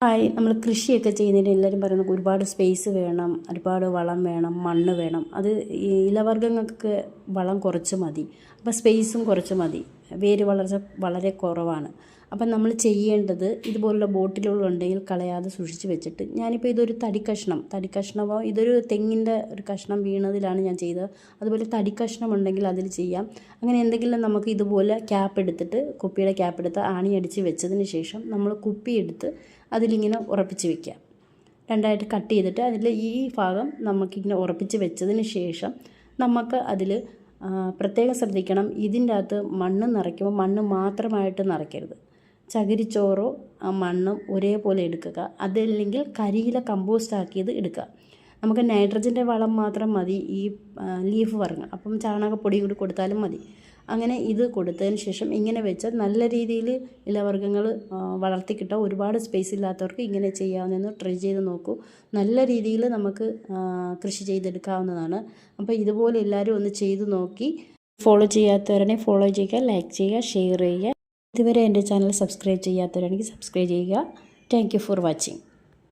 Hi, നമ്മൾ കൃഷിയൊക്കെ ചെയ്യുന്നതിന് എല്ലാവരും പറയുന്നത് ഒരുപാട് സ്പേസ് വേണം, ഒരുപാട് വളം വേണം, മണ്ണ് വേണം. അത് ഈ ഇലവർഗ്ഗങ്ങൾക്ക് വളം കുറച്ച് മതി, അപ്പോൾ സ്പേസും കുറച്ച് മതി, വേര് വളർച്ച വളരെ കുറവാണ്. അപ്പം നമ്മൾ ചെയ്യേണ്ടത് ഇതുപോലുള്ള ബോട്ടിലുകളുണ്ടെങ്കിൽ കളയാതെ സൂക്ഷിച്ച് വെച്ചിട്ട്, ഞാനിപ്പോൾ ഇതൊരു തടി കഷ്ണമോ ഇതൊരു തെങ്ങിൻ്റെ ഒരു കഷ്ണം വീണതിലാണ് ഞാൻ ചെയ്തത്. അതുപോലെ തടി കഷ്ണം ഉണ്ടെങ്കിൽ അതിൽ ചെയ്യാം. അങ്ങനെ എന്തെങ്കിലും നമുക്ക് ഇതുപോലെ ക്യാപ്പ് എടുത്തിട്ട്, കുപ്പിയുടെ ക്യാപ്പ് എടുത്ത് ആണി അടിച്ച് വെച്ചതിന് ശേഷം നമ്മൾ കുപ്പി എടുത്ത് അതിലിങ്ങനെ ഉറപ്പിച്ച് വെക്കുക. രണ്ടായിട്ട് കട്ട് ചെയ്തിട്ട് അതിൽ ഈ ഭാഗം നമുക്കിങ്ങനെ ഉറപ്പിച്ച് വെച്ചതിന് ശേഷം നമുക്ക് അതിൽ പ്രത്യേകം ശ്രദ്ധിക്കണം, ഇതിൻ്റെ അകത്ത് മണ്ണ് നിറയ്ക്കുമ്പോൾ മണ്ണ് മാത്രമായിട്ട് നിറയ്ക്കരുത്. ചകിരിച്ചോറോ മണ്ണും ഒരേപോലെ എടുക്കുക, അതല്ലെങ്കിൽ കരിയില കമ്പോസ്റ്റ് ആക്കിയത് എടുക്കുക. നമുക്ക് നൈട്രജൻ്റെ വളം മാത്രം മതി ഈ ലീഫ് വർഗ്ഗം, അപ്പം ചാണകപ്പൊടി കൂടി കൊടുത്താലും മതി. അങ്ങനെ ഇത് കൊടുത്തതിന് ശേഷം ഇങ്ങനെ വെച്ചാൽ നല്ല രീതിയിൽ ഇലവർഗ്ഗങ്ങൾ വളർത്തി കിട്ടാം. ഒരുപാട് സ്പേസ് ഇല്ലാത്തവർക്ക് ഇങ്ങനെ ചെയ്യാവുന്നതെന്ന് ട്രൈ ചെയ്ത് നോക്കൂ. നല്ല രീതിയിൽ നമുക്ക് കൃഷി ചെയ്തെടുക്കാവുന്നതാണ്. അപ്പോൾ ഇതുപോലെ എല്ലാവരും ഒന്ന് ചെയ്ത് നോക്കി. ഫോളോ ചെയ്യാത്തവരെ ഫോളോ ചെയ്യുക, ലൈക്ക് ചെയ്യുക, ഷെയർ ചെയ്യുക. ഇതുവരെ എൻ്റെ ചാനൽ സബ്സ്ക്രൈബ് ചെയ്യാത്തവരാണെങ്കിൽ സബ്സ്ക്രൈബ് ചെയ്യുക. Thank you for watching.